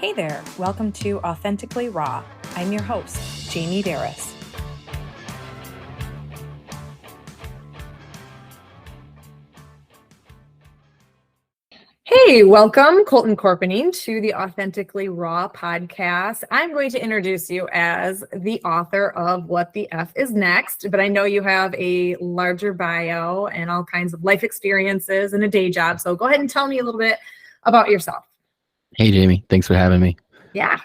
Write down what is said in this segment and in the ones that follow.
Hey there, welcome to Authentically Raw. I'm your host, Jamie Berris. Hey, welcome, Colton Chorpenning, to the Authentically Raw podcast. I'm going to introduce you as the author of What the F is Next, but I know you have a larger bio and all kinds of life experiences and a day job. So go ahead and tell me a little bit about yourself. Hey, Jamie. Thanks for having me. Yeah.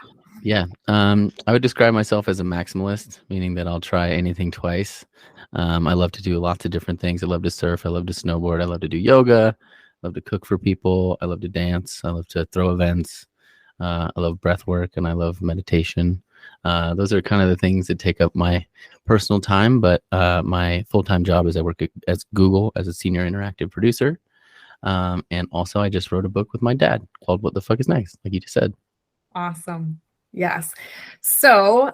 I would describe myself as a maximalist, meaning that I'll try anything twice. I love to do lots of different things. I love to surf. I love to snowboard. I love to do yoga. I love to cook for people. I love to dance. I love to throw events. I love breath work and I love meditation. Those are kind of the things that take up my personal time. But my full-time job is I work at Google as a senior interactive producer. And also I just wrote a book with my dad called What the Fuck is Next, like you just said. Awesome. Yes. So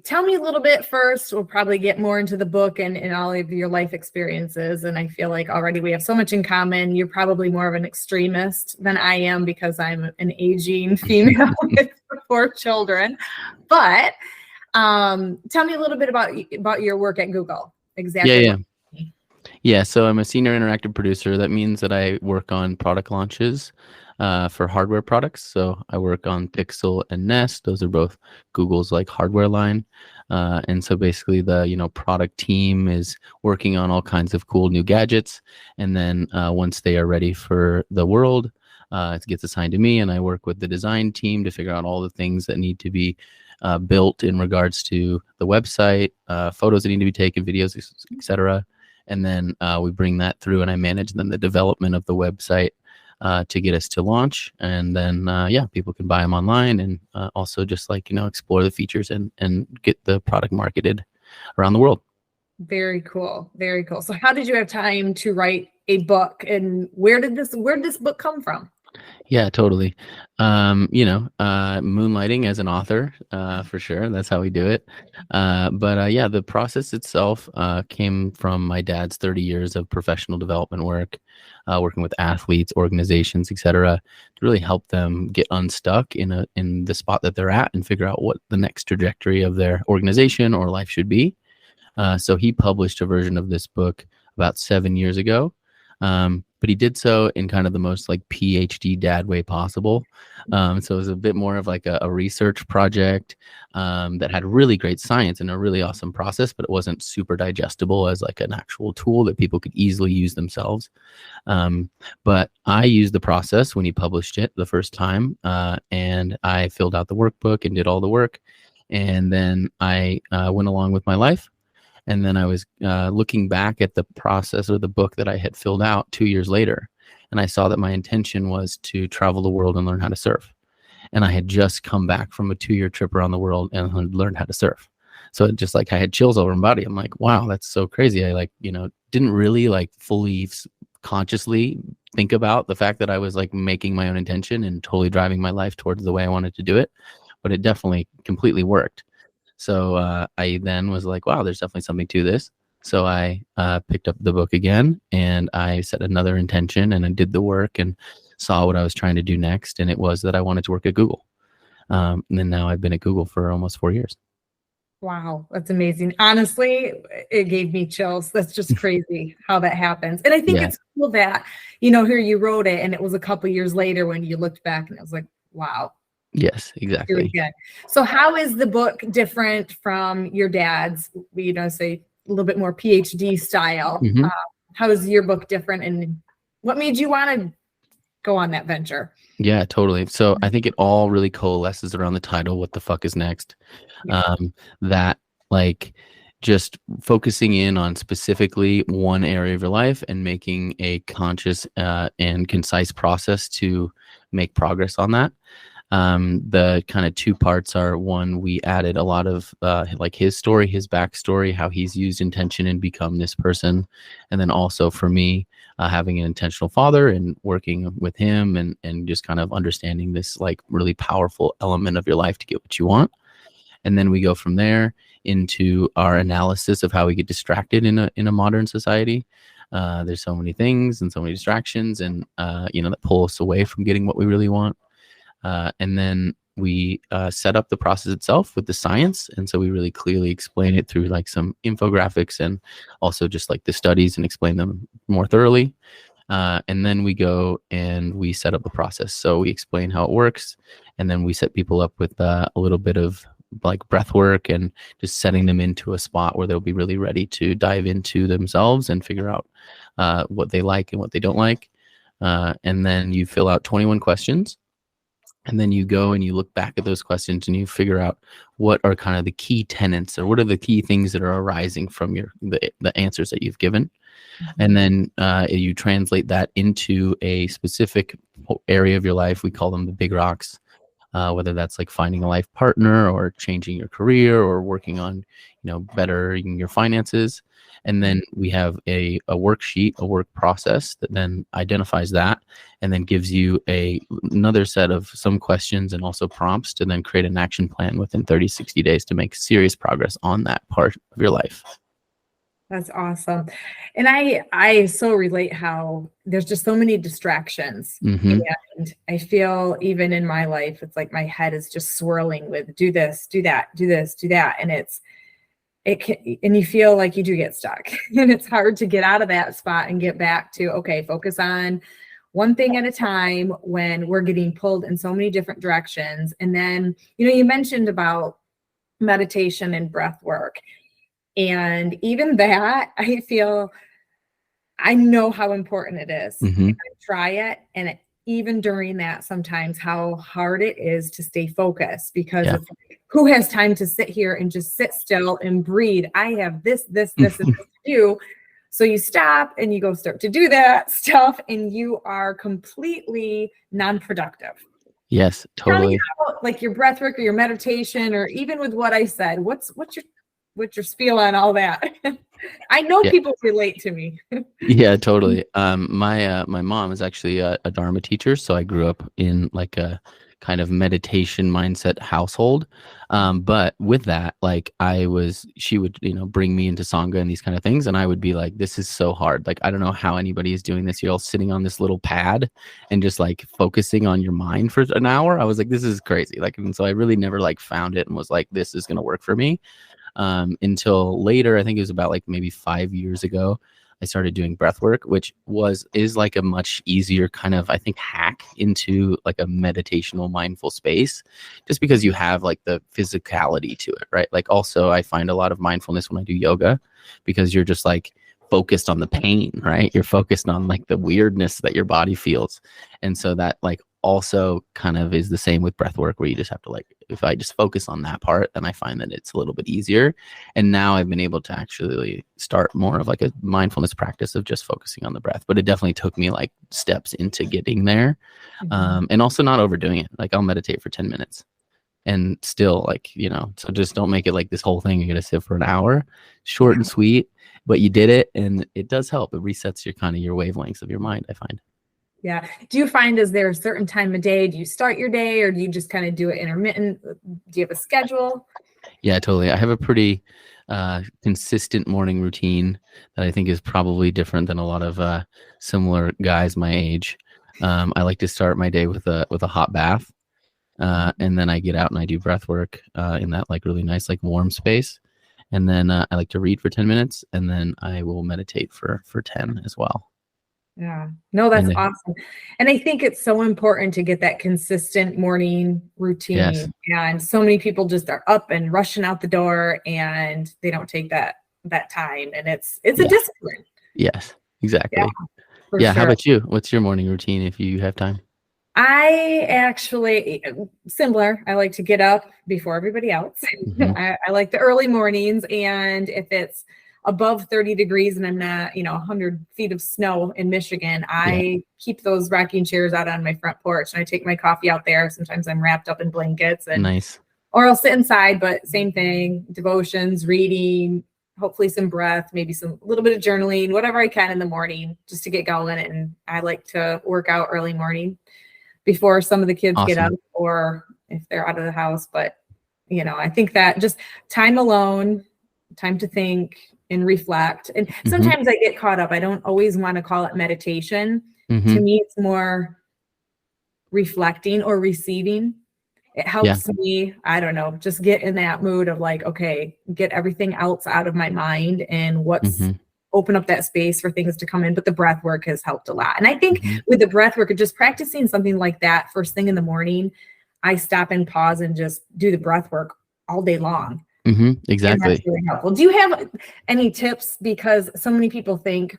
tell me a little bit first. We'll probably get more into the book and all of your life experiences. And I feel like already we have so much in common. You're probably more of an extremist than I am because I'm an aging female with 4 children. But tell me a little bit about your work at Google. Exactly. Yeah. So I'm a senior interactive producer. That means that I work on product launches for hardware products. So I work on Pixel and Nest. Those are both Google's like hardware line. And so basically the product team is working on all kinds of cool new gadgets. And then once they are ready for the world, it gets assigned to me, and I work with the design team to figure out all the things that need to be built in regards to the website, photos that need to be taken, videos, etc. And then we bring that through, and I manage then the development of the website to get us to launch. And then, people can buy them online and also just explore the features and get the product marketed around the world. Very cool. Very cool. So how did you have time to write a book, and where did this book come from? Yeah, totally. Moonlighting as an author, for sure. That's how we do it. The process itself came from my dad's 30 years of professional development work, working with athletes, organizations, etc., to really help them get unstuck in the spot that they're at and figure out what the next trajectory of their organization or life should be. So he published a version of this book about 7 years ago. But he did so in kind of the most like PhD dad way possible. So it was a bit more of like a research project that had really great science and a really awesome process, but it wasn't super digestible as like an actual tool that people could easily use themselves. But I used the process when he published it the first time, and I filled out the workbook and did all the work. And then I went along with my life. And then I was looking back at the process or the book that I had filled out 2 years later. And I saw that my intention was to travel the world and learn how to surf. And I had just come back from a 2-year trip around the world and learned how to surf. So it just like I had chills over my body. I'm like, wow, that's so crazy. I didn't really fully consciously think about the fact that I was making my own intention and totally driving my life towards the way I wanted to do it. But it definitely completely worked. So I then was like, wow, there's definitely something to this. So I picked up the book again, and I set another intention, and I did the work and saw what I was trying to do next. And it was that I wanted to work at Google. And then now I've been at Google for almost 4 years. Wow, that's amazing. Honestly, it gave me chills. That's just crazy how that happens. And I think it's cool that, here you wrote it and it was a couple years later when you looked back and it was like, wow. Yes, exactly. Really good. So how is the book different from your dad's, say a little bit more PhD style? Mm-hmm. How is your book different, and what made you want to go on that venture? Yeah, totally. So I think it all really coalesces around the title, What the Fuck is Next? Yeah. That just focusing in on specifically one area of your life and making a conscious and concise process to make progress on that. The kind of 2 parts are, one, we added a lot of his story, his backstory, how he's used intention and become this person. And then also for me, having an intentional father and working with him and just kind of understanding this really powerful element of your life to get what you want. And then we go from there into our analysis of how we get distracted in a modern society. There's so many things and so many distractions and that pull us away from getting what we really want. And then we set up the process itself with the science. And so we really clearly explain it through like some infographics and also just like the studies and explain them more thoroughly. And then we go and we set up the process. So we explain how it works, and then we set people up with a little bit of like breath work and just setting them into a spot where they'll be really ready to dive into themselves and figure out what they like and what they don't like. And then you fill out 21 questions. And then you go and you look back at those questions and you figure out what are kind of the key tenets, or what are the key things that are arising from the answers that you've given. And then you translate that into a specific area of your life. We call them the big rocks, whether that's like finding a life partner or changing your career or working on, bettering your finances. And then we have a worksheet, a work process that then identifies that and then gives you another set of some questions and also prompts to then create an action plan within 30, 60 days to make serious progress on that part of your life. That's awesome. And I so relate how there's just so many distractions. Mm-hmm. And I feel even in my life, it's like my head is just swirling with do this, do that, do this, do that. And and you feel like you do get stuck and it's hard to get out of that spot and get back to, okay, focus on one thing at a time when we're getting pulled in so many different directions. And then, you mentioned about meditation and breath work. And even that, I feel, I know how important it is. Mm-hmm. I try it. And even during that, sometimes how hard it is to stay focused, because it's like, who has time to sit here and just sit still and breathe? I have this, and this to do. So you stop and you go start to do that stuff and you are completely non-productive. Yes, totally. About, like your breath work or your meditation, or even with what I said, what's your spiel on all that? I know people relate to me. Yeah, totally. My mom is actually a Dharma teacher, so I grew up in like a kind of meditation mindset household. But with that, like she would, bring me into Sangha and these kind of things, and I would be like, this is so hard. Like, I don't know how anybody is doing this. You're all sitting on this little pad and just like focusing on your mind for an hour. I was like, this is crazy. Like, and so I really never like found it and was like, this is gonna work for me. Until later, I think it was about like maybe 5 years ago, I started doing breath work, which is like a much easier kind of, I think, hack into like a meditational mindful space, just because you have like the physicality to it, right? Like also I find a lot of mindfulness when I do yoga, because you're just like focused on the pain, right? You're focused on like the weirdness that your body feels. And so that like also kind of is the same with breath work, where you just have to like, if I just focus on that part, then I find that it's a little bit easier. And now I've been able to actually start more of like a mindfulness practice of just focusing on the breath. But it definitely took me like steps into getting there. And also not overdoing it. Like I'll meditate for 10 minutes and still like, so just don't make it like this whole thing. You're going to sit for an hour, short and sweet, but you did it. And it does help. It resets your wavelengths of your mind, I find. Yeah. Do you find, is there a certain time of day? Do you start your day, or do you just kind of do it intermittent? Do you have a schedule? Yeah, totally. I have a pretty consistent morning routine that I think is probably different than a lot of similar guys my age. I like to start my day with a hot bath, and then I get out and I do breath work in that like really nice like warm space, and then I like to read for 10 minutes, and then I will meditate for 10 as well. Yeah, no, that's awesome. And I think it's so important to get that consistent morning routine. Yes. And so many people just are up and rushing out the door and they don't take that time. And it's a discipline. Yes, exactly. Yeah, How about you? What's your morning routine if you have time? I actually, similar. I like to get up before everybody else. Mm-hmm. I like the early mornings. And if it's above 30 degrees and I'm not, 100 feet of snow in Michigan, I keep those rocking chairs out on my front porch and I take my coffee out there. Sometimes I'm wrapped up in blankets or I'll sit inside, but same thing, devotions, reading, hopefully some breath, maybe some little bit of journaling, whatever I can in the morning just to get going. And I like to work out early morning before some of the kids get up or if they're out of the house. But, I think that just time alone, time to think and reflect. And sometimes I get caught up. I don't always want to call it meditation. To me, it's more reflecting or receiving. It helps me, I don't know, just get in that mood of like, okay, get everything else out of my mind and open up that space for things to come in. But the breath work has helped a lot. And I think with the breath work, just practicing something like that first thing in the morning, I stop and pause and just do the breath work all day long. Exactly. And that's really helpful. Do you have any tips? Because so many people think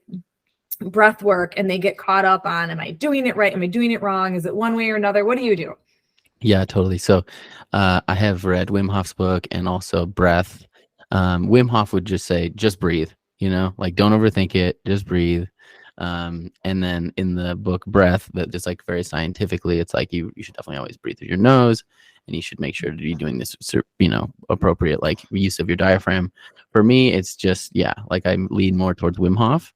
breath work and they get caught up on, am I doing it right? Am I doing it wrong? Is it one way or another? What do you do? Yeah, totally. So I have read Wim Hof's book and also Breath. Wim Hof would just say, just breathe, like don't overthink it, just breathe. And then in the book Breath, that just like very scientifically, it's like you should definitely always breathe through your nose, and you should make sure to be doing this, appropriate like use of your diaphragm. For me, it's just, like I lean more towards Wim Hof,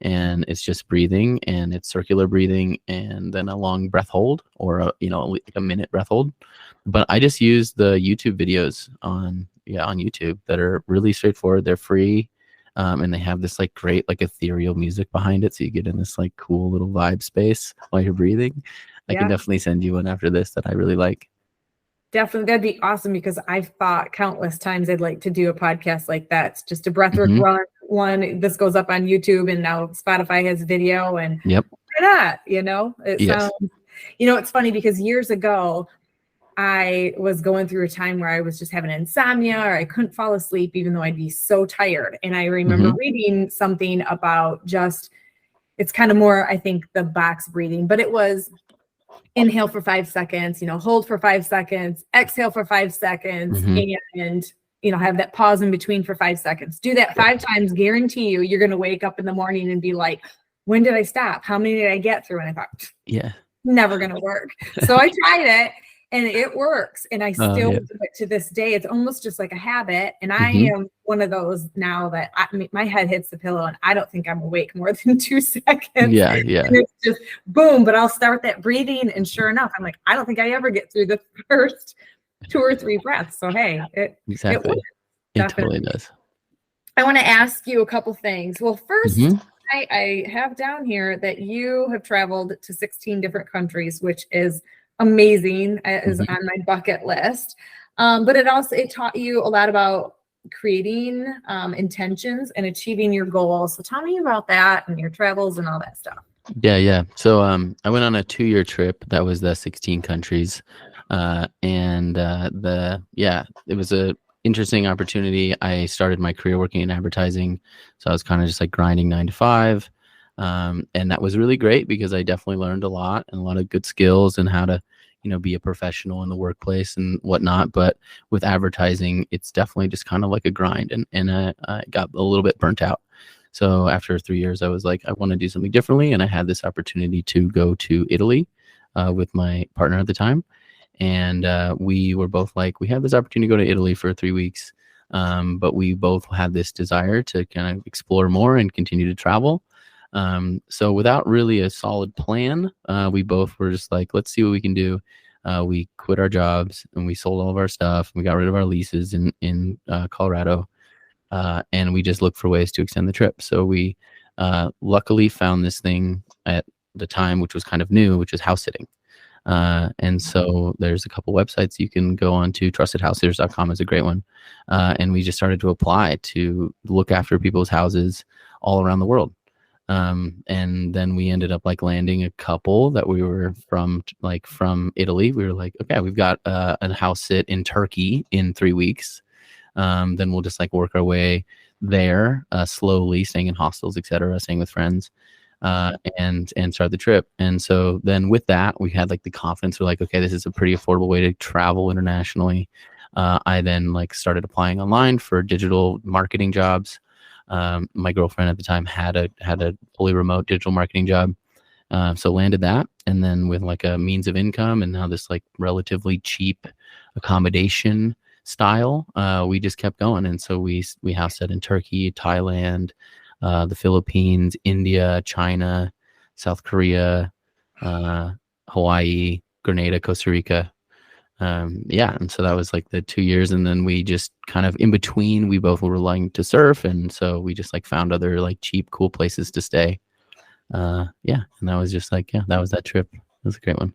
and it's just breathing, and it's circular breathing, and then a long breath hold, or like a minute breath hold. But I just use the YouTube videos on YouTube that are really straightforward. They're free, and they have this like great like ethereal music behind it, so you get in this like cool little vibe space while you're breathing. I can definitely send you one after this that I really like. Definitely, that'd be awesome, because I've thought countless times I'd like to do a podcast like that. It's just a breathwork run one. This goes up on YouTube, and now Spotify has video, and why not? It sounds. It's funny because years ago, I was going through a time where I was just having insomnia, or I couldn't fall asleep, even though I'd be so tired. And I remember reading something about it's kind of more, I think, the box breathing, but it was inhale for 5 seconds, hold for 5 seconds, exhale for 5 seconds, and have that pause in between for 5 seconds. Do that 5 times, guarantee you're going to wake up in the morning and be like, when did I stop? How many did I get through? And I thought, never going to work. So I tried it, and it works. And I still do it to this day. It's almost just like a habit. And I am one of those now that my head hits the pillow and I don't think I'm awake more than 2 seconds. And it's just boom. But I'll start that breathing, and sure enough, I'm like, I don't think I ever get through the first 2 or 3 breaths. So hey, it totally does. I want to ask you a couple things. Well, first, I have down here that you have traveled to 16 different countries, which is amazing. It is on my bucket list. But it taught you a lot about creating intentions and achieving your goals. So tell me about that and your travels and all that stuff. Yeah. So I went on a 2-year trip that was the 16 countries. It was a interesting opportunity. I started my career working in advertising. So I was kind of just like grinding 9 to 5. And that was really great because I definitely learned a lot and a lot of good skills and how to, be a professional in the workplace and whatnot. But with advertising, it's definitely just kind of like a grind, and I got a little bit burnt out. So after 3 years, I was like, I want to do something differently. And I had this opportunity to go to Italy with my partner at the time. And we were both like, we have this opportunity to go to Italy for 3 weeks. But we both had this desire to kind of explore more and continue to travel. So without really a solid plan, we both were just like, let's see what we can do. We quit our jobs and we sold all of our stuff. We got rid of our leases in Colorado. And we just looked for ways to extend the trip. So we luckily found this thing at the time, which was kind of new, which is house sitting. And so there's a couple websites you can go on to. TrustedHousesitters.com is a great one. And we just started to apply to look after people's houses all around the world. And then we ended up like landing a couple that we were from Italy. We were like, okay, we've got a house sit in Turkey in 3 weeks. Then we'll just like work our way there slowly, staying in hostels, etc., staying with friends, and start the trip. And so then with that, we had like the confidence. We're like, okay, this is a pretty affordable way to travel internationally. I then like started applying online for digital marketing jobs. My girlfriend at the time had a fully remote digital marketing job. So landed that, and then with like a means of income and now this like relatively cheap accommodation style, we just kept going. And so we house sat in Turkey, Thailand, the Philippines, India, China, South Korea, Hawaii, Grenada, Costa Rica. And so that was like the 2 years, and then we just kind of in between, we both were liking to surf, and so we just like found other like cheap, cool places to stay. And that was just like, that was that trip. It was a great one.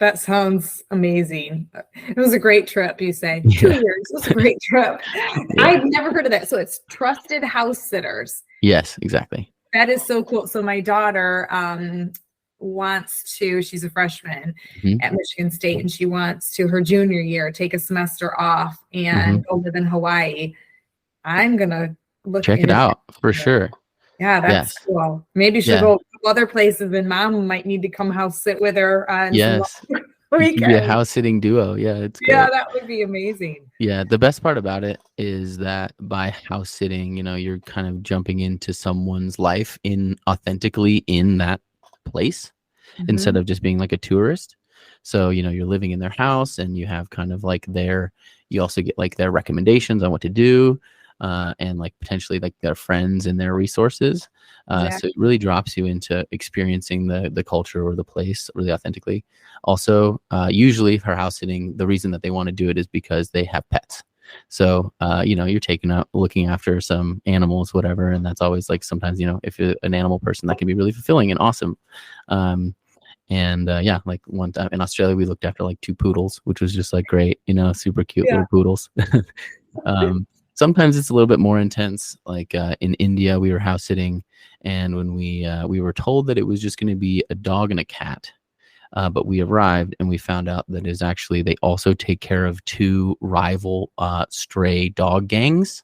That sounds amazing. It was a great trip, you say. Yeah. 2 years. It was a great trip. Yeah. I've never heard of that. So it's trusted house sitters. Yes, exactly. That is so cool. So my daughter she's a freshman at Michigan State, and she wants to her junior year take a semester off and go live in Hawaii. I'm gonna check it out for sure. Yeah, that's cool. Maybe she'll go to other places, and mom might need to come house sit with her on some weekends. Be a house sitting duo. Yeah, it's great. Yeah, that would be amazing. Yeah, the best part about it is that by house sitting, you're kind of jumping into someone's life authentically in that place instead of just being like a tourist. So, you're living in their house, and you have kind of like you also get like their recommendations on what to do, and like potentially like their friends and their resources. So it really drops you into experiencing the culture or the place really authentically. Also, usually for house sitting, the reason that they want to do it is because they have pets. So, you're taking up looking after some animals, whatever. And that's always like sometimes, if you're an animal person, that can be really fulfilling and awesome. Like one time in Australia, we looked after like 2 poodles, which was just like great, super cute little poodles. Sometimes it's a little bit more intense. Like in India, we were house sitting, and when we were told that it was just going to be a dog and a cat, but we arrived and we found out that is actually they also take care of 2 rival stray dog gangs.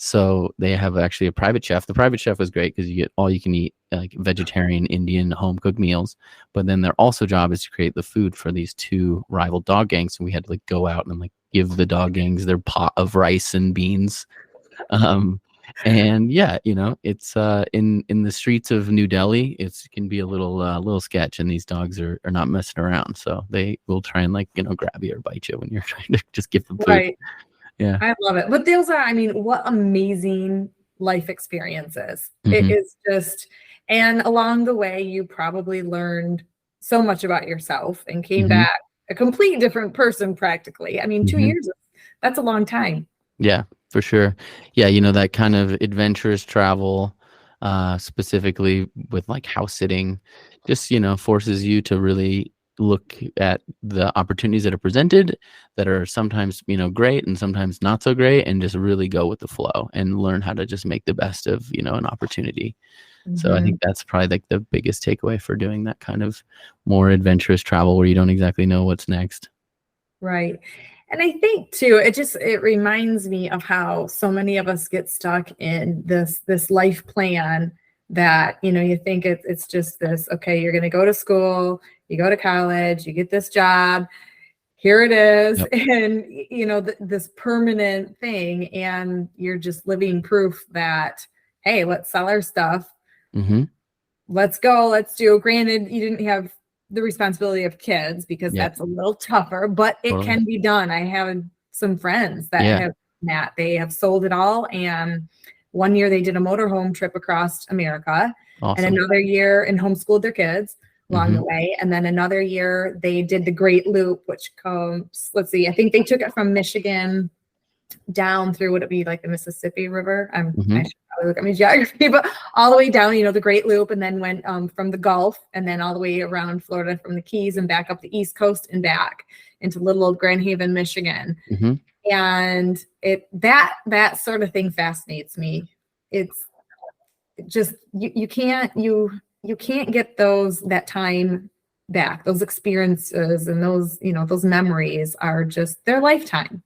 So they have actually a private chef. The private chef was great because you get all you can eat, like vegetarian, Indian, home cooked meals. But then their also job is to create the food for these 2 rival dog gangs. And we had to like go out and like give the dog gangs their pot of rice and beans. And yeah, it's in the streets of New Delhi, it can be a little sketch, and these dogs are not messing around. So they will try and like, grab you or bite you when you're trying to just give them food. Right. Yeah. I love it. But those are, what amazing life experiences. It is just, and along the way, you probably learned so much about yourself and came back a complete different person practically. 2 years, that's a long time. Yeah, for sure. Yeah, that kind of adventurous travel, specifically with like house sitting, just, forces you to really look at the opportunities that are presented that are sometimes, great and sometimes not so great, and just really go with the flow and learn how to just make the best of, an opportunity. So I think that's probably like the biggest takeaway for doing that kind of more adventurous travel where you don't exactly know what's next. Right. And I think too, it reminds me of how so many of us get stuck in this life plan that, you think it's just this, okay, you're going to go to school, you go to college, you get this job, here it is. And, this permanent thing, and you're just living proof that, hey, let's sell our stuff. Let's go. Let's do. Granted, you didn't have the responsibility of kids because that's a little tougher, but it can be done. I have some friends that have that. They have sold it all. And one year they did a motorhome trip across America, and another year and homeschooled their kids along the way. And then another year they did the Great Loop, which comes, I think they took it from Michigan down through, would it be like the Mississippi River? I should probably look at my geography, but all the way down, the Great Loop, and then went from the Gulf, and then all the way around Florida from the Keys and back up the East Coast and back into little old Grand Haven, Michigan. And that sort of thing fascinates me. It's just you can't get that time back. Those experiences and those memories are just their lifetime.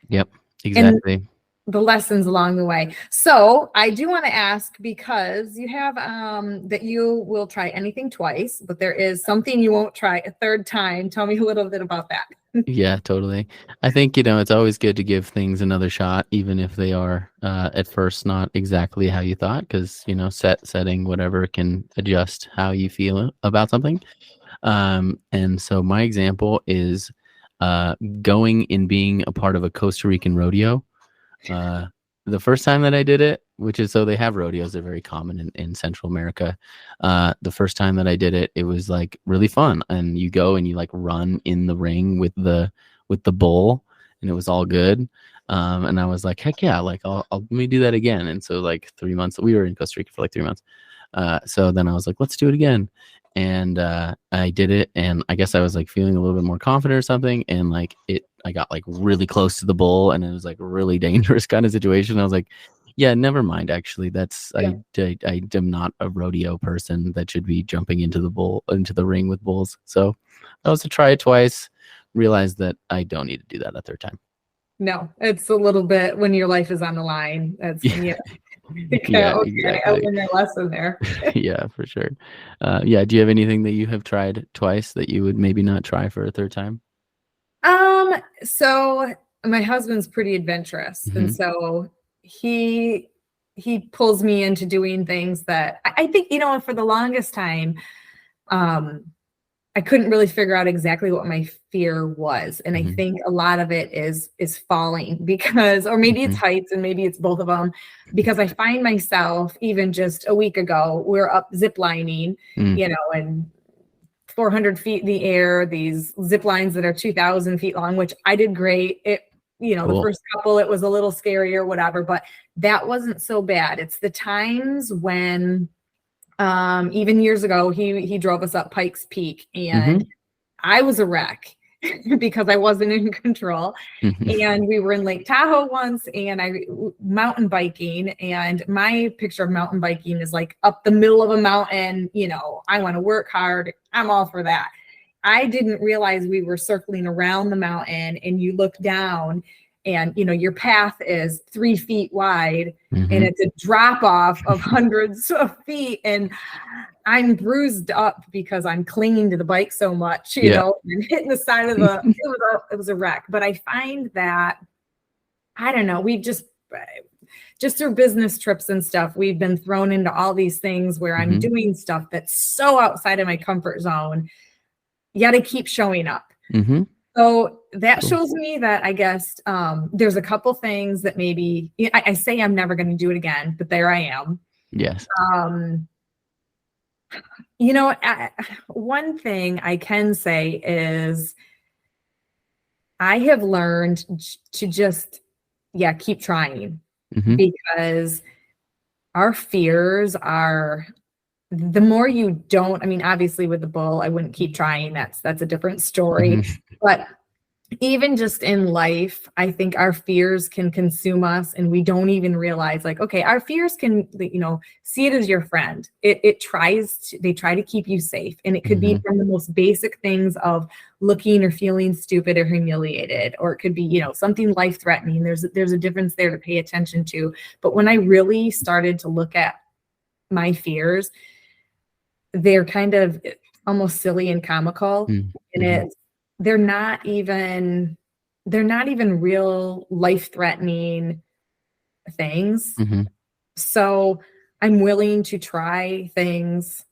Yep. Exactly. And the lessons along the way. So I do want to ask, because you have that you will try anything twice, but there is something you won't try a third time. Tell me a little bit about that. Yeah, totally. I think, it's always good to give things another shot, even if they are at first not exactly how you thought, because, setting, whatever, can adjust how you feel about something. And so my example is going and being a part of a Costa Rican rodeo. The first time that I did it, which is, so they have rodeos, they're very common in Central America. The first time that I did it, it was like really fun. And you go and you like run in the ring with the bull, and it was all good. And I was like, heck yeah, like I'll let me do that again. And so like 3 months, we were in Costa Rica for like 3 months. So then I was like, let's do it again. and I did it, and I guess I was like feeling a little bit more confident or something, and like I got like really close to the bull, and it was like a really dangerous kind of situation. I was like, yeah, never mind. Actually, I am not a rodeo person that should be jumping into the ring with bulls. So I was to try it twice, realized that I don't need to do that a third time. No, it's a little bit when your life is on the line. That's when you Yeah, okay, I exactly. learned a lesson there. Yeah, for sure. Yeah, do you have anything that you have tried twice that you would maybe not try for a third time? So my husband's pretty adventurous, and Hmm. so he pulls me into doing things that I think, for the longest time, um, I couldn't really figure out exactly what my fear was. And I Hmm. think a lot of it is falling because, or maybe it's Hmm. heights and maybe it's both of them, because I find myself, even just a week ago, we're up zip lining, Mm, and 400 feet in the air, these zip lines that are 2,000 feet long, which I did great. The cool. first couple, it was a little scary or whatever, but that wasn't so bad. It's the times when, even years ago, he drove us up Pikes Peak, and Hmm. I was a wreck because I wasn't in control. Hmm. And we were in Lake Tahoe once, and I mountain biking, and my picture of mountain biking is like up the middle of a mountain. I want to work hard. I'm all for that. I didn't realize we were circling around the mountain, and you look down, and your path is 3 feet wide, and Hmm. it's a drop off of hundreds of feet, and I'm bruised up because I'm clinging to the bike so much, Yeah. and hitting the side of it was a wreck. But I find that, I don't know, we've just through business trips and stuff, we've been thrown into all these things where I'm Hmm. doing stuff that's so outside of my comfort zone, yet I keep showing up. Hmm. So that Cool. shows me that, I guess, there's a couple things that maybe I say I'm never going to do it again, but there I am. Yes. Um, one thing I can say is I have learned to just, keep trying, Hmm. because our fears are, the more you don't, I mean, obviously with the bull, I wouldn't keep trying. That's a different story. Hmm. But even just in life, I think our fears can consume us, and we don't even realize, like, okay, our fears can, see it as your friend. They try to keep you safe. And it could be Hmm. from the most basic things of looking or feeling stupid or humiliated, or it could be, something life threatening. There's a difference there to pay attention to. But when I really started to look at my fears, they're kind of almost silly and comical. And Hmm. they're not even they're not even real life threatening things. Hmm. So I'm willing to try things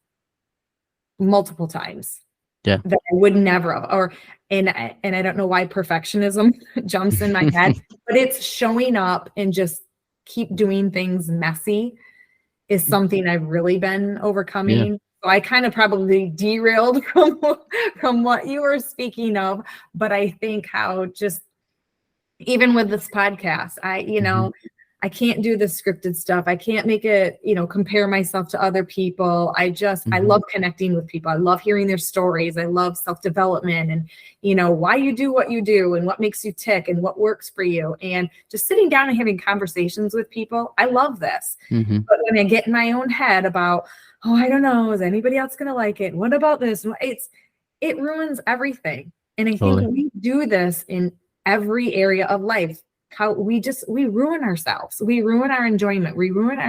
multiple times Yeah. that I would never have, and I don't know why perfectionism jumps in my head, but it's showing up and just keep doing things messy is something I've really been Yeah. overcoming. So I kind of probably derailed from what you were speaking of, but I think how just even with this podcast, Hmm. I can't do the scripted stuff. I can't make it, compare myself to other people. I Hmm. love connecting with people. I love hearing their stories. I love self-development and, why you do what you do and what makes you tick and what works for you. And just sitting down and having conversations with people. I love this. Hmm. But when I get in my own head about, oh, I don't know, is anybody else going to like it? What about this? It ruins everything. And I think Totally. we do this in every area of life. How we ruin ourselves. We ruin our enjoyment. We ruin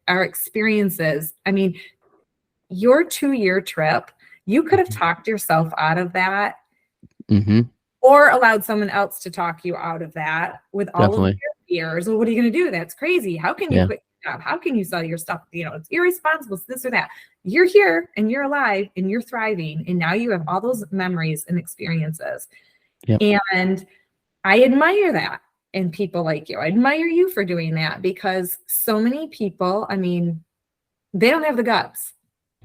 our experiences. I mean, your 2-year trip, you could have talked yourself out of that, Hmm. or allowed someone else to talk you out of that with all of Definitely. their fears. Well, what are you going to do? That's crazy. How can you Yeah. quit your job? How can you sell your stuff? It's irresponsible. It's this or that. You're here and you're alive and you're thriving. And now you have all those memories and experiences. Yep. And I admire that in people like you. I admire you for doing that, because so many people, I mean, they don't have the guts.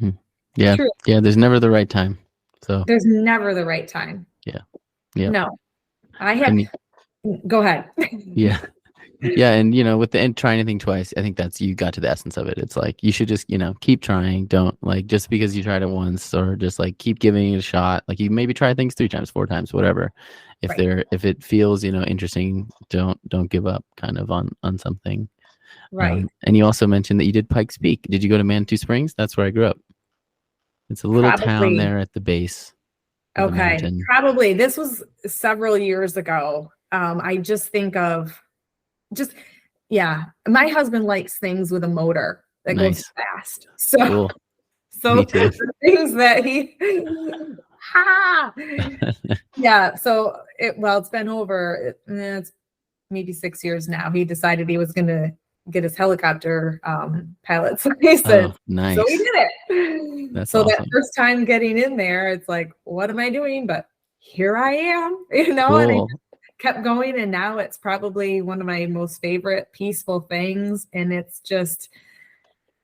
Mhm. Yeah. True. Yeah. There's never the right time. So There's never the right time. yeah. Yeah. No, I I have, mean, go ahead. yeah. Yeah, and with the and trying anything twice, I think that's you got to the essence of it. It's like you should just keep trying. Don't like just because you tried it once, or just like keep giving it a shot. Like you maybe try things 3 times, 4 times, whatever. Right. If it feels interesting, don't give up kind of on something. Right. And you also mentioned that you did Pikes Peak. Did you go to Manitou Springs? That's where I grew up. It's a little town Probably. there at the base of the Okay. mountain. Probably. This was several years ago. I just think of yeah. My husband likes things with a motor that goes Nice. fast. So Cool. Me too. the things that he yeah. So it's been over. It's maybe 6 years now. He decided he was going to get his helicopter pilot's license. Oh, So we nice. did it. That's So that awesome. first time getting in there, it's like, what am I doing? But here I am, and I Cool. kept going. And now it's probably one of my most favorite peaceful things. And it's just,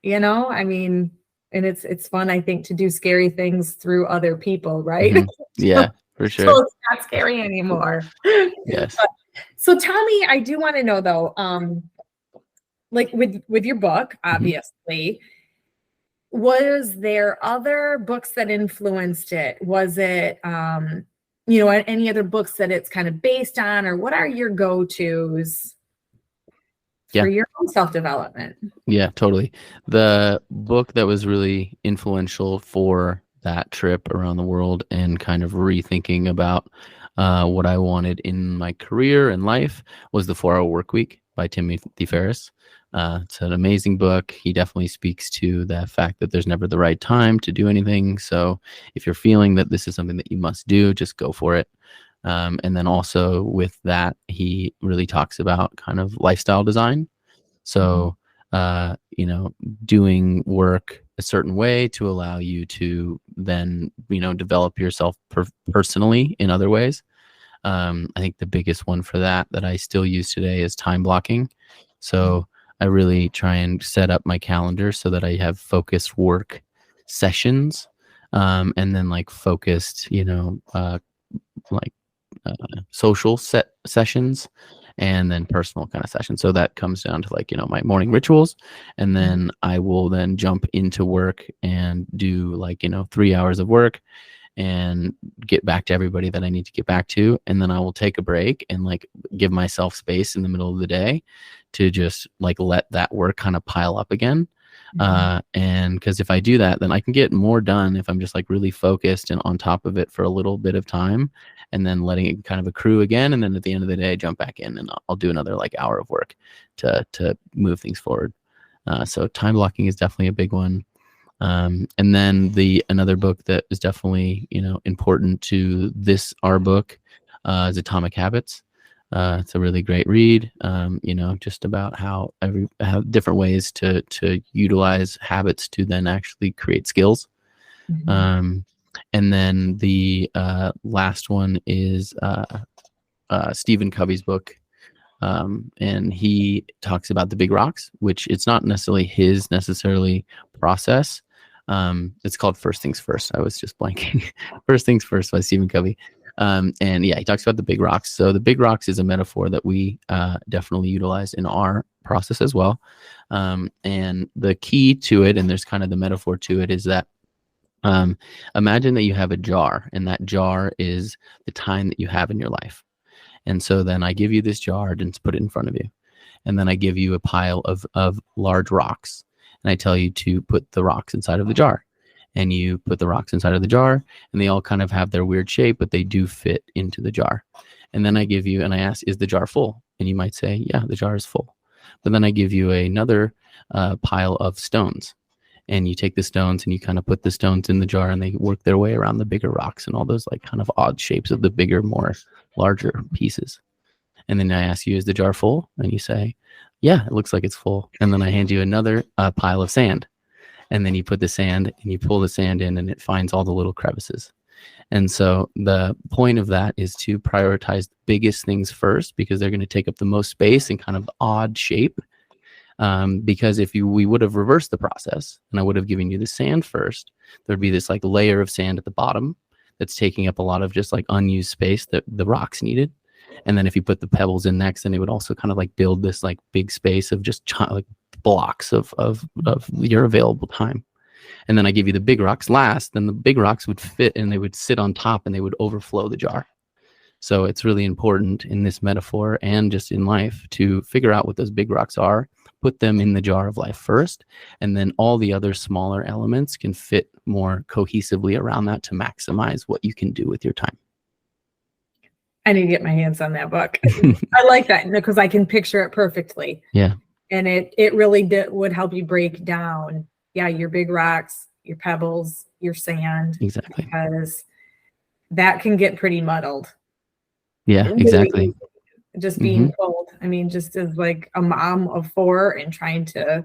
I mean, and it's fun, I think, to do scary things through other people, right? Mhm. Yeah, for So sure. it's not scary anymore. Yes. So tell me, I do want to know though, like with your book, obviously, was there other books that influenced it? Was it, any other books that it's kind of based on, or what are your go-tos Yeah. for your own self-development? Yeah, totally. The book that was really influential for that trip around the world and kind of rethinking about what I wanted in my career and life was The 4-Hour Workweek by Timothy Ferriss. It's an amazing book. He definitely speaks to the fact that there's never the right time to do anything. So if you're feeling that this is something that you must do, just go for it. And then also with that, he really talks about kind of lifestyle design. So, doing work a certain way to allow you to then, develop yourself personally in other ways. I think the biggest one for that I still use today is time blocking. So I really try and set up my calendar so that I have focused work sessions, and then like focused, like social sessions, and then personal kind of sessions. So that comes down to like, my morning rituals. And then I will then jump into work and do like, 3 hours of work and get back to everybody that I need to get back to. And then I will take a break and like give myself space in the middle of the day to just like let that work kind of pile up again. And because if I do that, then I can get more done if I'm just like really focused and on top of it for a little bit of time, and then letting it kind of accrue again. And then at the end of the day, I jump back in and I'll do another like hour of work to move things forward. So time blocking is definitely a big one. And then another book that is definitely, important to our book is Atomic Habits. It's a really great read, just about how different ways to utilize habits to then actually create skills. And then the last one is Stephen Covey's book. And he talks about the big rocks, which it's not necessarily his process. It's called First Things First. I was just blanking. First Things First by Stephen Covey. And yeah, he talks about the big rocks. So the big rocks is a metaphor that we definitely utilize in our process as well. And the key to it, and there's kind of the metaphor to it, is that imagine that you have a jar, and that jar is the time that you have in your life. And so then I give you this jar and put it in front of you. And then I give you a pile of large rocks. And I tell you to put the rocks inside of the jar. And you put the rocks inside of the jar, and they all kind of have their weird shape, but they do fit into the jar. And then I give you, and I ask, is the jar full? And you might say, yeah, the jar is full. But then I give you another pile of stones. And you take the stones and you kind of put the stones in the jar, and they work their way around the bigger rocks and all those like kind of odd shapes of the bigger, more larger pieces. And then I ask you, is the jar full? And you say, yeah, it looks like it's full. And then I hand you another pile of sand. And then you put the sand and you pull the sand in, and it finds all the little crevices. And so the point of that is to prioritize the biggest things first, because they're going to take up the most space and kind of odd shape. Because if we would have reversed the process and I would have given you the sand first, there'd be this like layer of sand at the bottom that's taking up a lot of just like unused space that the rocks needed. And then if you put the pebbles in next, then it would also kind of like build this like big space of just like blocks of your available time. And then I give you the big rocks last, then the big rocks would fit and they would sit on top and they would overflow the jar. So it's really important in this metaphor and just in life to figure out what those big rocks are, put them in the jar of life first, and then all the other smaller elements can fit more cohesively around that to maximize what you can do with your time. I need to get my hands on that book. I like that because I can picture it perfectly. Yeah. And it really would help you break down, your big rocks, your pebbles, your sand. Exactly. Because that can get pretty muddled. Yeah, exactly. Just being told. I mean, just as like a mom of 4 and trying to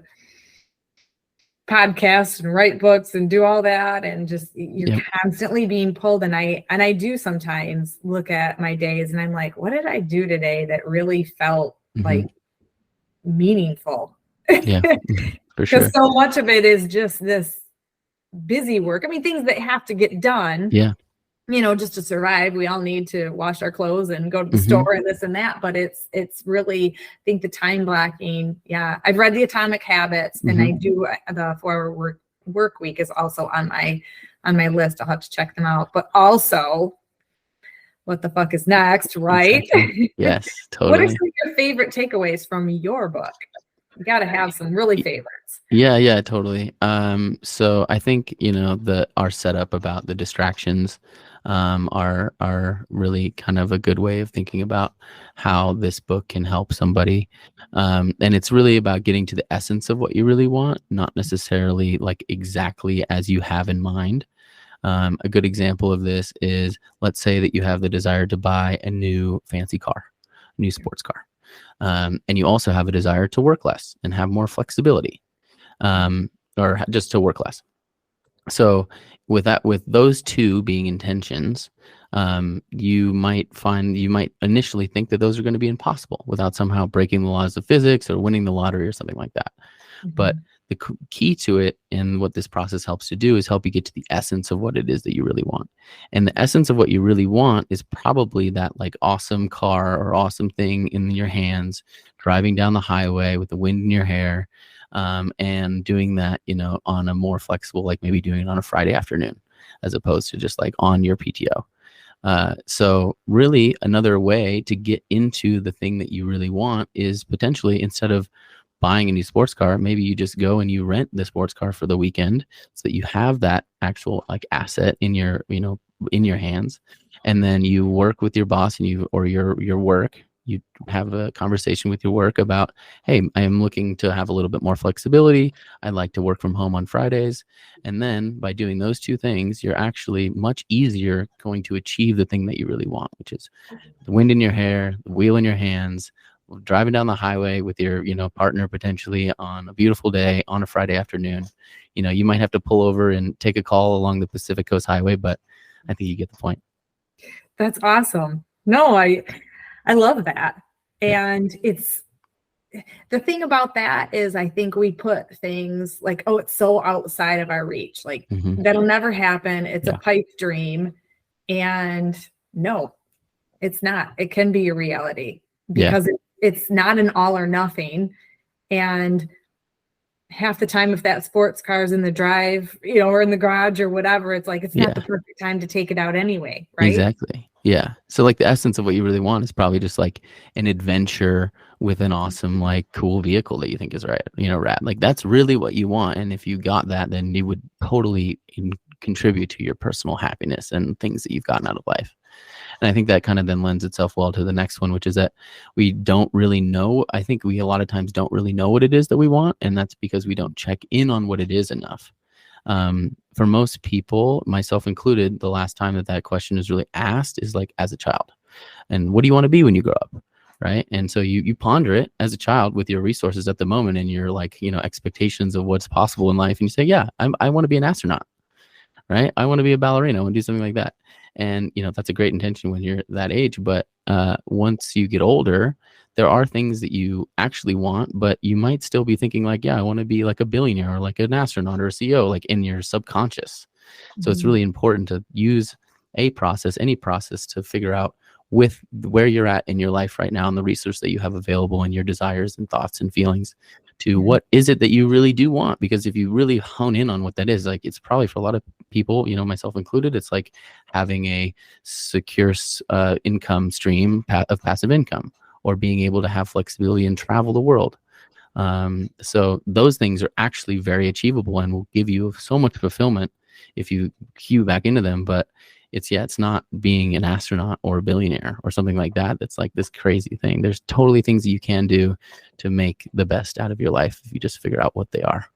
podcast and write books and do all that, and just you're constantly being pulled. And I do sometimes look at my days and I'm like, what did I do today that really felt like meaningful? Yeah, for sure. Because so much of it is just this busy work. I mean, things that have to get done. Yeah. Just to survive. We all need to wash our clothes and go to the store and this and that. But it's really, I think the time blocking. Yeah. I've read the Atomic Habits and I do the 4 work week is also on my list. I'll have to check them out. But also, what the fuck is next, right? Exactly. Yes, totally. What are some of your favorite takeaways from your book? You got to have some really favorites. Yeah, totally. So I think, our setup about the distractions are really kind of a good way of thinking about how this book can help somebody. And it's really about getting to the essence of what you really want, not necessarily like exactly as you have in mind. A good example of this is, let's say that you have the desire to buy a new fancy car, a new sports car. And you also have a desire to work less and have more flexibility, or just to work less. So with those two being intentions, you might initially think that those are going to be impossible without somehow breaking the laws of physics or winning the lottery or something like that. But the key to it, and what this process helps to do, is help you get to the essence of what it is that you really want. And the essence of what you really want is probably that like awesome car or awesome thing in your hands, driving down the highway with the wind in your hair, and doing that, on a more flexible, like maybe doing it on a Friday afternoon, as opposed to just like on your PTO. So really another way to get into the thing that you really want is potentially, instead of buying a new sports car, maybe you just go and you rent the sports car for the weekend so that you have that actual like asset in your, in your hands. And then you work with your boss and your work. You have a conversation with your work about, hey, I am looking to have a little bit more flexibility. I'd like to work from home on Fridays. And then by doing those two things, you're actually much easier going to achieve the thing that you really want, which is the wind in your hair, the wheel in your hands, driving down the highway with your, partner potentially on a beautiful day on a Friday afternoon. You might have to pull over and take a call along the Pacific Coast Highway, but I think you get the point. That's awesome. No, I love that. And it's the thing about that is, I think we put things like, oh, it's so outside of our reach. Like that'll never happen. It's a pipe dream. And no, it's not. It can be a reality because it's not an all or nothing. And half the time, if that sports car is in the drive, or in the garage or whatever, it's like, it's not the perfect time to take it out anyway. Right. Exactly. Yeah. So like the essence of what you really want is probably just like an adventure with an awesome, like cool vehicle that you think is rad. Like that's really what you want. And if you got that, then you would totally contribute to your personal happiness and things that you've gotten out of life. And I think that kind of then lends itself well to the next one, which is that we don't really know. I think we a lot of times don't really know what it is that we want. And that's because we don't check in on what it is enough. For most people, myself included, the last time that question is really asked is like as a child. And what do you want to be when you grow up? Right. And so you ponder it as a child with your resources at the moment and your expectations of what's possible in life. And you say, yeah, I want to be an astronaut. Right. I want to be a ballerina. I want to do something like that. And, that's a great intention when you're that age. But once you get older, there are things that you actually want, but you might still be thinking like, yeah, I want to be like a billionaire or like an astronaut or a CEO, like in your subconscious. So it's really important to use any process to figure out with where you're at in your life right now and the resource that you have available and your desires and thoughts and feelings to what is it that you really do want. Because if you really hone in on what that is, like, it's probably for a lot of people, you know, myself included, it's like having a secure income stream of passive income, or being able to have flexibility and travel the world. So those things are actually very achievable and will give you so much fulfillment if you cue back into them. But it's not being an astronaut or a billionaire or something like that. That's like this crazy thing. There's totally things that you can do to make the best out of your life if you just figure out what they are.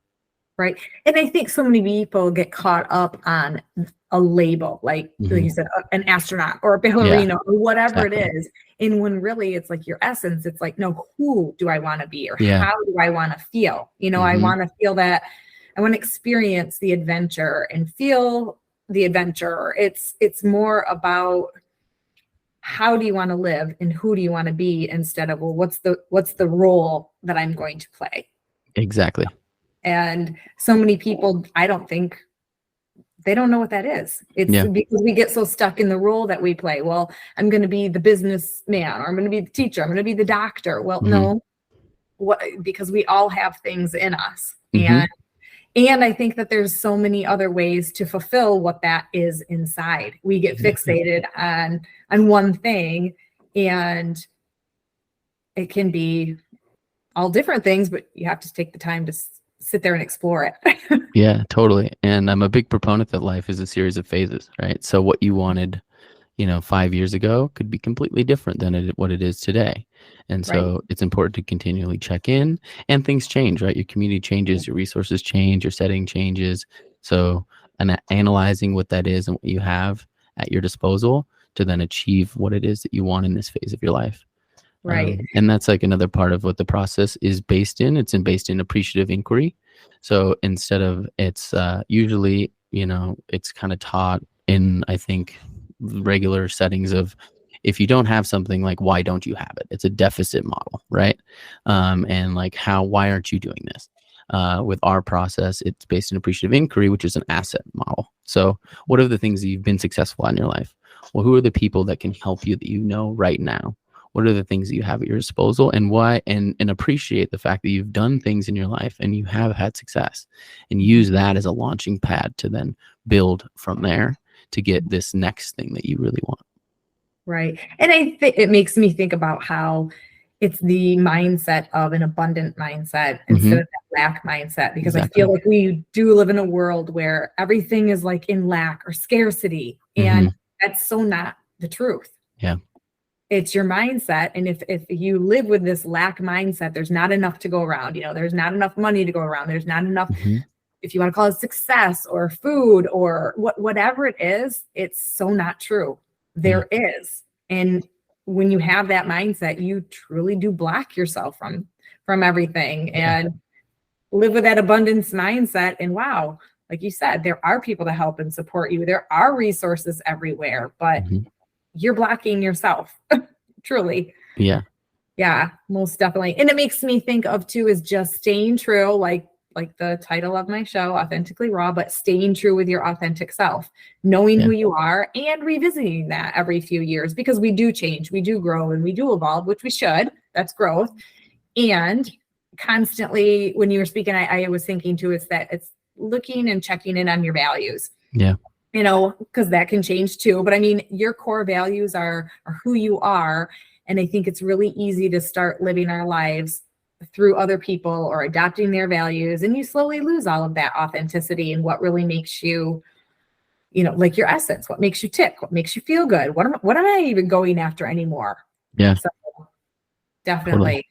Right. And I think so many people get caught up on a label, like you said, an astronaut or a ballerina or whatever it is. And when really it's like your essence, it's like, no, who do I want to be, or how do I want to feel? You know, I want to feel that, I want to experience the adventure and feel the adventure. It's more about how do you want to live and who do you want to be, instead of, well, what's the role that I'm going to play? Exactly. And so many people, I don't think, they don't know what that is. It's because we get so stuck in the role that we play. Well, I'm going to be the businessman, or I'm going to be the teacher, I'm going to be the doctor. Well, no, because we all have things in us. And I think that there's so many other ways to fulfill what that is inside. We get fixated on one thing, and it can be all different things, but you have to take the time to sit there and explore it. Yeah, totally. And I'm a big proponent that life is a series of phases, right? So what you wanted, 5 years ago could be completely different than what it is today. And so it's important to continually check in, and things change, right? Your community changes, your resources change, your setting changes. So, and analyzing what that is and what you have at your disposal to then achieve what it is that you want in this phase of your life. Right. And that's like another part of what the process is based in. It's based in appreciative inquiry. So instead of, it's usually, it's kind of taught in, I think, regular settings of, if you don't have something, like, why don't you have it? It's a deficit model, right? And like, why aren't you doing this? With our process, it's based in appreciative inquiry, which is an asset model. So what are the things that you've been successful at in your life? Well, who are the people that can help you that right now? What are the things that you have at your disposal, and why? And appreciate the fact that you've done things in your life and you have had success, and use that as a launching pad to then build from there to get this next thing that you really want. Right. And I think it makes me think about how it's the mindset of an abundant mindset instead of that lack mindset, because I feel like we do live in a world where everything is like in lack or scarcity. And that's so not the truth. Yeah. It's your mindset. And if you live with this lack mindset, there's not enough to go around. There's not enough money to go around. There's not enough, if you want to call it success or food or whatever it is, it's so not true. There is. And when you have that mindset, you truly do block yourself from everything and live with that abundance mindset. And wow, like you said, there are people to help and support you. There are resources everywhere, but you're blocking yourself. Truly. Yeah. Yeah, most definitely. And it makes me think of too, is just staying true, like the title of my show, Authentically Raw, but staying true with your authentic self, knowing who you are and revisiting that every few years, because we do change, we do grow, and we do evolve, which we should. That's growth. And constantly, when you were speaking, I was thinking too, it's looking and checking in on your values. Yeah. Because that can change too. But I mean, your core values are who you are. And I think it's really easy to start living our lives through other people or adopting their values. And you slowly lose all of that authenticity and what really makes you, like your essence, what makes you tick, what makes you feel good. What am I even going after anymore? Yeah. So definitely. Totally.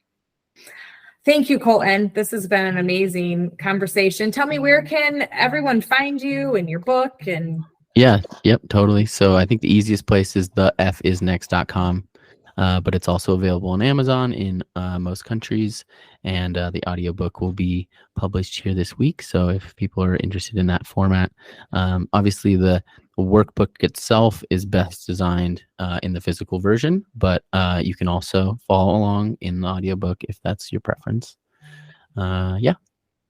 Thank you, Colton. This has been an amazing conversation. Tell me, where can everyone find you and your book? And yeah, yep, totally. So I think the easiest place is thefisnext.com, but it's also available on Amazon in most countries, and the audiobook will be published here this week. So if people are interested in that format, obviously the workbook itself is best designed in the physical version, but you can also follow along in the audiobook if that's your preference. Yeah.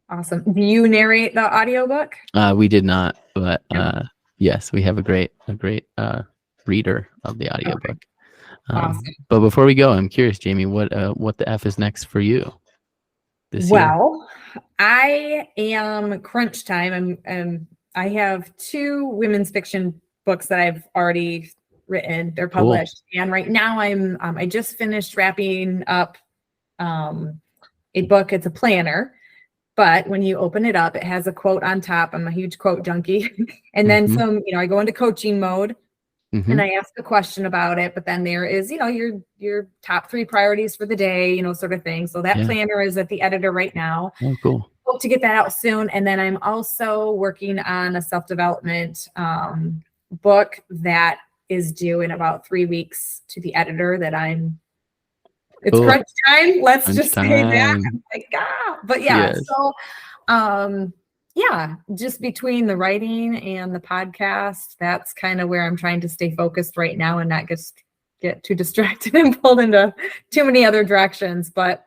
Awesome. Do you narrate the audiobook? We did not, but yes, we have a great reader of the audiobook. Awesome. But before we go, I'm curious, Jamie, what the F is next for you this year? Well, I am crunch time. I have 2 women's fiction books that I've already written. They're Cool. published, and right now I just finished wrapping up a book. It's a planner, but when you open it up, it has a quote on top. I'm a huge quote junkie, and then some. I go into coaching mode. And I ask a question about it, but then there is, your top 3 priorities for the day, sort of thing. So that planner is at the editor right now. Oh, cool. Hope to get that out soon. And then I'm also working on a self-development book that is due in about 3 weeks to the editor it's Cool. crunch time. Let's Crunch just say that. time. I'm like, but yeah, Yes. so just between the writing and the podcast, that's kind of where I'm trying to stay focused right now and not get too distracted and pulled into too many other directions. But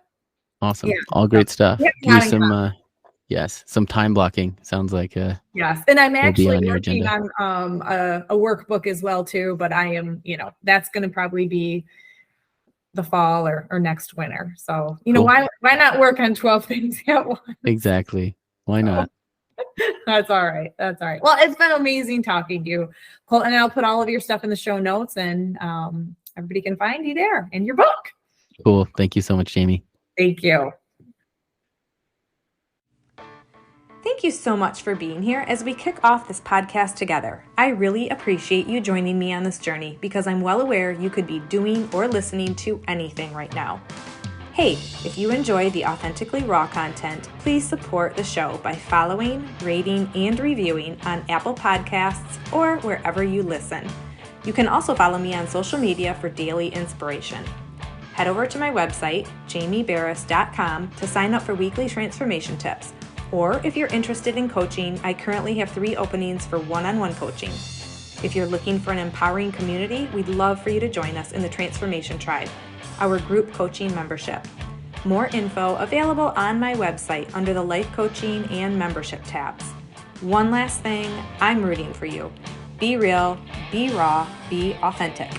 Awesome. All great stuff. Yeah, Do some time blocking. Sounds like yes. And I'm actually on your working agenda. on a workbook as well too, but I am, that's going to probably be the fall or next winter. So, Cool. why not work on 12 things at once? Exactly. Why not? That's all right. That's all right. Well, it's been amazing talking to you, Colton. And I'll put all of your stuff in the show notes, and everybody can find you there in your book. Cool. Thank you so much, Jamie. Thank you. Thank you so much for being here as we kick off this podcast together. I really appreciate you joining me on this journey because I'm well aware you could be doing or listening to anything right now. Hey, if you enjoy the Authentically Raw content, please support the show by following, rating, and reviewing on Apple Podcasts or wherever you listen. You can also follow me on social media for daily inspiration. Head over to my website, jamieberris.com, to sign up for weekly transformation tips. Or if you're interested in coaching, I currently have 3 openings for one-on-one coaching. If you're looking for an empowering community, we'd love for you to join us in the Transformation Tribe, our group coaching membership. More info available on my website under the Life Coaching and Membership tabs. One last thing, I'm rooting for you. Be real, be raw, be authentic.